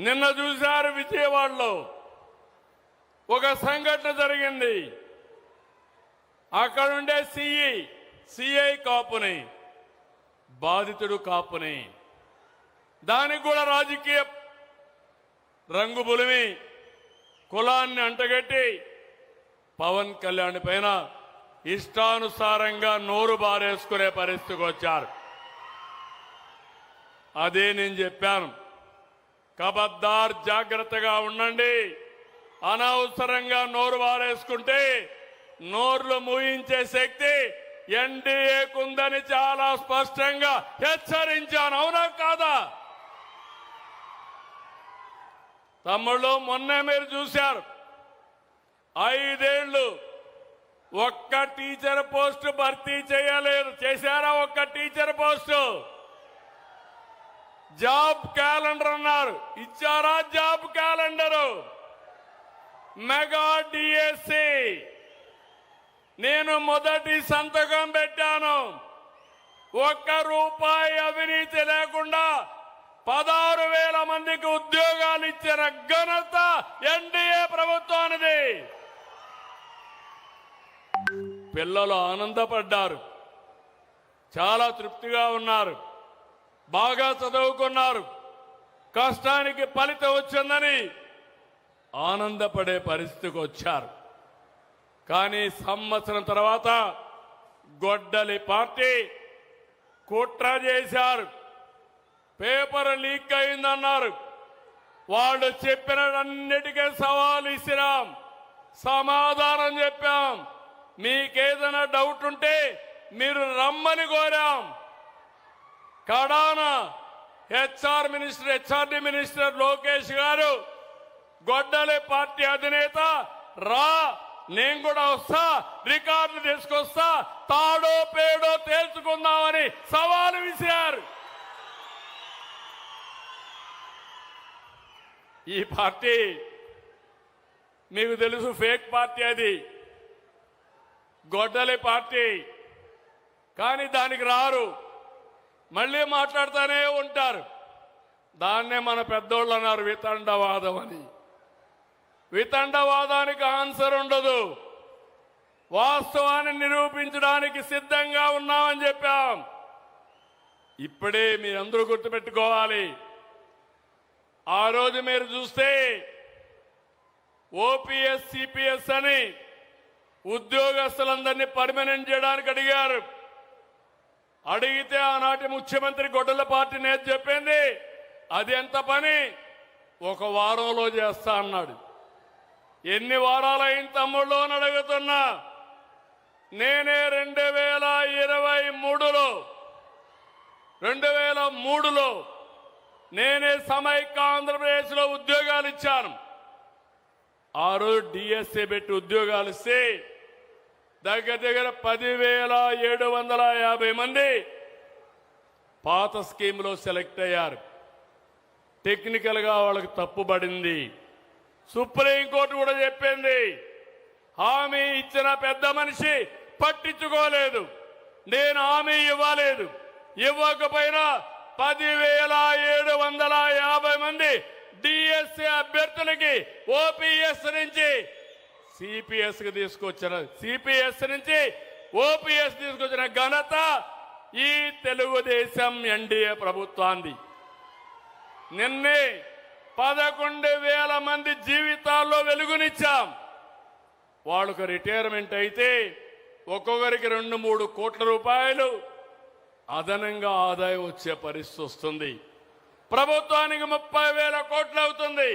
నిన్న చూశారు విజయవాడలో ఒక సంఘటన జరిగింది. అక్కడుండే సిఐ కాపుని, బాధితుడు కాపుని, దానికి కూడా రాజకీయ రంగు బులిమి కులాన్ని అంటగట్టి పవన్ కళ్యాణ్ పైన ఇష్టానుసారంగా నోరు బారేసుకునే పరిస్థితికి వచ్చారు. అదే నేను చెప్పాను, కబద్దార్ జాగ్రత్తగా ఉండండి. అనవసరంగా నోరు బారేసుకుంటే నోర్లు మూయించే శక్తి ఎన్డీఏకుందని చాలా స్పష్టంగా హెచ్చరించాను. అవునా కాదా? తమ్ముళ్ళు, మొన్నే మీరు చూశారు, 5 ఏళ్లు ఒక్క టీచర్ పోస్ట్ భర్తీ చేయలేదు. చేశారా? ఒక్క టీచర్ పోస్టు. జాబ్ క్యాలెండర్ అన్నారు, ఇచ్చారా? Job calendar. మెగా డిఎస్సి నేను మొదటి సంతకం పెట్టాను. ₹1 అవినీతి లేకుండా 16,000 మందికి ఉద్యోగాలు ఇచ్చిన ఘనత ఎన్డీఏ ప్రభుత్వానిది. పిల్లలు ఆనందపడ్డారు, చాలా తృప్తిగా ఉన్నారు, బాగా చదువుకున్నారు, కష్టానికి ఫలితం వచ్చిందని ఆనందపడే పరిస్థితికి వచ్చారు. కానీ సంవత్సరం తర్వాత గొడ్డలి పార్టీ కుట్ర చేశారు. పేపర్ లీక్ అయిందన్నారు. వాళ్ళు చెప్పినన్నిటికీ సవాల్ ఇసిరాం, సమాధానం చెప్పాం. మీకేదైనా డౌట్ ఉంటే మీరు రమ్మని కోరాం. కడాన హెచ్ఆర్డీ మినిస్టర్ లోకేష్ గారు, గొడ్డలి పార్టీ అధినేత, రా నేను కూడా వస్తా, రికార్డులు తీసుకొస్తా, తాడో పేడో తేల్చుకుందామని సవాలు విసిరారు. ఈ పార్టీ మీకు తెలుసు, ఫేక్ పార్టీ, అది గొడ్డలి పార్టీ. కానీ దానికి రారు, మళ్ళీ మాట్లాడుతూనే ఉంటారు. దాన్నే మన పెద్దోళ్ళు అన్నారు వితండవాదం అని. వితండవాదానికి ఆన్సర్ ఉండదు. వాస్తవాన్ని నిరూపించడానికి సిద్ధంగా ఉన్నామని చెప్పాం. ఇప్పుడే మీరందరూ గుర్తుపెట్టుకోవాలి, ఆ రోజు మీరు చూస్తే ఓపీఎస్ సిపిఎస్ అని ఉద్యోగస్తులందరినీ పర్మనెంట్ చేయడానికి అడిగారు. అడిగితే ఆనాటి ముఖ్యమంత్రి గొడ్డల పార్టీ నేత చెప్పింది, అది ఎంత పని, 1 వారంలో చేస్తా అన్నాడు. ఎన్ని వారాలైన తమ్ముళ్ళు అని అడుగుతున్నా. నేనే 2003లో నేనే సమైక్య ఆంధ్రప్రదేశ్లో ఉద్యోగాలు ఇచ్చాను. ఆ రోజు డిఎస్ఏ పెట్టి ఉద్యోగాలు ఇస్తే దగ్గర 10,750 మంది పాత స్కీమ్లో సెలెక్ట్ అయ్యారు. టెక్నికల్ గా వాళ్ళకి తప్పుబడింది. సుప్రీంకోర్టు కూడా చెప్పింది, హామీ ఇచ్చిన పెద్ద మనిషి పట్టించుకోలేదు. నేను హామీ ఇవ్వలేదు, ఇవ్వకపోయినా 10,750 మంది డిఎస్సి అభ్యర్థులకి ఓపీఎస్ నుంచి సిపిఎస్ కి తీసుకొచ్చిన, సిపిఎస్ నుంచి ఓపీఎస్ తీసుకొచ్చిన ఘనత ఈ తెలుగుదేశం ఎన్డీఏ ప్రభుత్వాన్ని. నిన్నే 11,000 మంది జీవితాల్లో వెలుగునిచ్చాం. వాళ్ళకు రిటైర్మెంట్ అయితే ఒక్కొక్కరికి 2-3 కోట్ల రూపాయలు అదనంగా ఆదాయం వచ్చే పరిస్థితి వస్తుంది. ప్రభుత్వానికి 30,000 కోట్లు అవుతుంది.